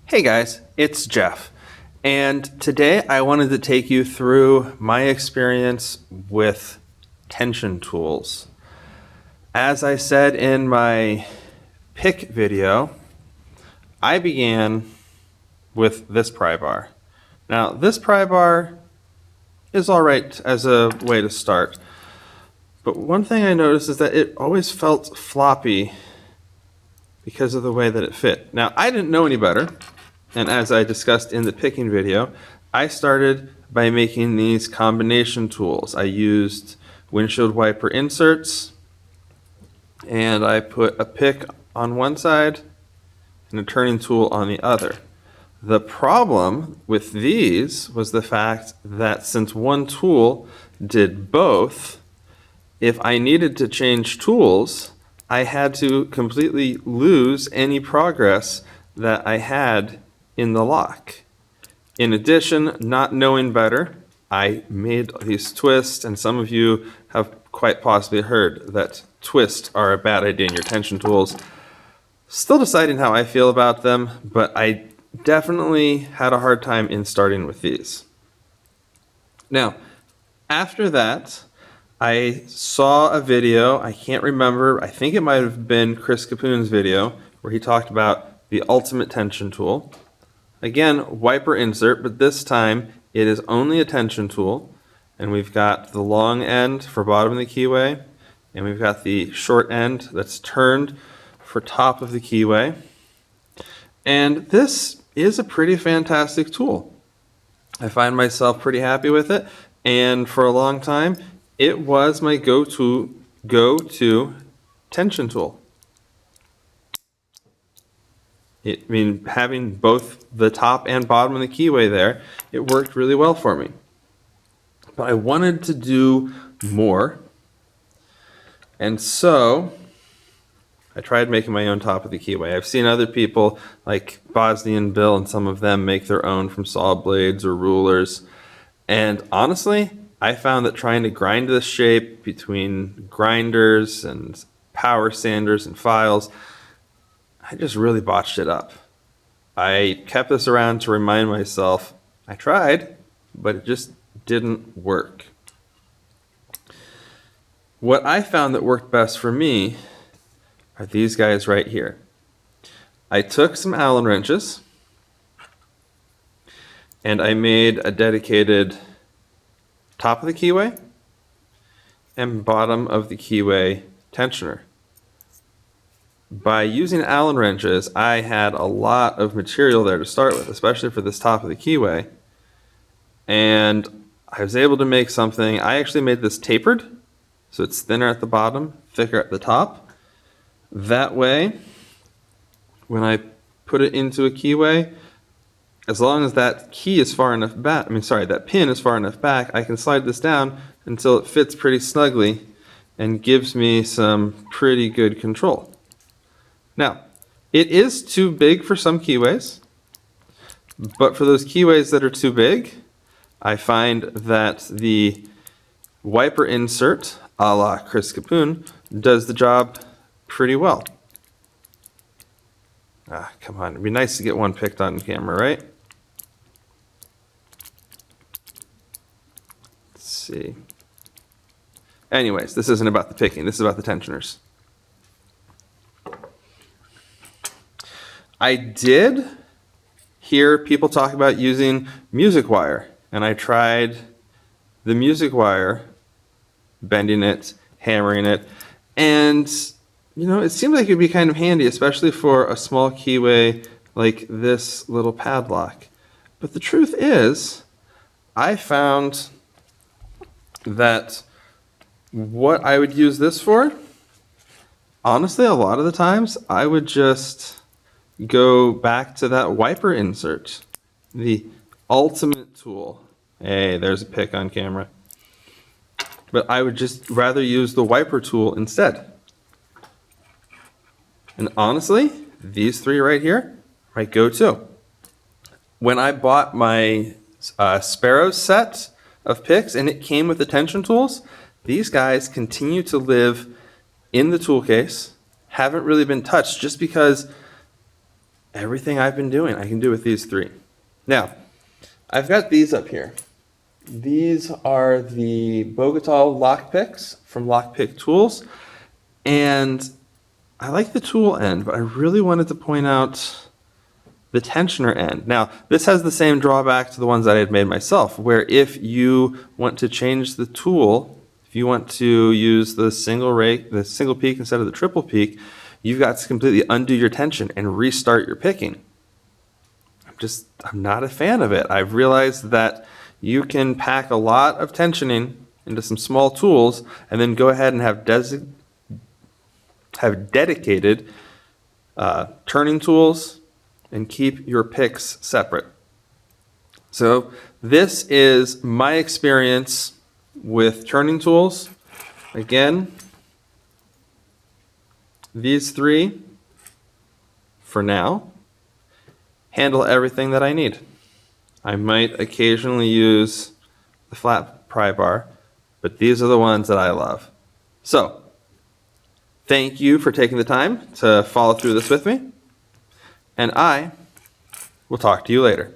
Hey guys, it's Jeff, and today I wanted to take you through my experience with tension tools. As I said in my pick video, I began with this pry bar. Now, this pry bar is alright as a way to start, but one thing I noticed is that it always felt floppy because of the way that it fit. Now, I didn't know any better. And as I discussed in the picking video, I started by making these combination tools. I used windshield wiper inserts, and I put a pick on one side and a turning tool on the other. The problem with these was the fact that since one tool did both, if I needed to change tools, I had to completely lose any progress that I had in the lock. In addition, not knowing better, I made these twists, and some of you have quite possibly heard that twists are a bad idea in your tension tools. Still deciding how I feel about them, but I definitely had a hard time in starting with these. Now, after that, I saw a video, I can't remember, I think it might have been Chris Capune's video, where he talked about the ultimate tension tool. Again, wiper insert, but this time it is only a tension tool, and we've got the long end for bottom of the keyway, and we've got the short end that's turned for top of the keyway. And this is a pretty fantastic tool. I find myself pretty happy with it, and for a long time, it was my go-to tension tool. Having both the top and bottom of the keyway there, it worked really well for me. But I wanted to do more, and so I tried making my own top of the keyway. I've seen other people like Bosnian Bill and some of them make their own from saw blades or rulers, and honestly, I found that trying to grind this shape between grinders and power sanders and files, I just really botched it up. I kept this around to remind myself I tried, but it just didn't work. What I found that worked best for me are these guys right here. I took some Allen wrenches and I made a dedicated top of the keyway and bottom of the keyway tensioner. By using Allen wrenches, I had a lot of material there to start with, especially for this top of the keyway. And I was able to make something. I actually made this tapered, so it's thinner at the bottom, thicker at the top. That way, when I put it into a keyway, as long as that key is far enough back, that pin is far enough back, I can slide this down until it fits pretty snugly and gives me some pretty good control. Now, it is too big for some keyways, but for those keyways that are too big, I find that the wiper insert, a la Chris Capune, does the job pretty well. Come on, it'd be nice to get one picked on camera, right? Let's see. Anyways, this isn't about the picking, this is about the tensioners. I did hear people talk about using music wire, and I tried the music wire, bending it, hammering it, and it seemed like it would be kind of handy, especially for a small keyway like this little padlock. But the truth is, I found that what I would use this for, honestly, a lot of the times, I would just go back to that wiper insert, the ultimate tool. Hey, there's a pick on camera. But I would just rather use the wiper tool instead. And honestly, these three right here, my go-to. When I bought my Sparrow set of picks and it came with the tension tools, these guys continue to live in the tool case, haven't really been touched just because everything I've been doing, I can do with these three. Now, I've got these up here. These are the Bogota lock picks from Lockpick Tools. And I like the tool end, but I really wanted to point out the tensioner end. Now, this has the same drawback to the ones that I had made myself, where if you want to change the tool, if you want to use the single peak instead of the triple peak, you've got to completely undo your tension and restart your picking. I'm not a fan of it. I've realized that you can pack a lot of tensioning into some small tools and then go ahead and have dedicated turning tools and keep your picks separate. So this is my experience with turning tools. Again, these three, for now, handle everything that I need. I might occasionally use the flat pry bar, but these are the ones that I love. So, thank you for taking the time to follow through this with me, and I will talk to you later.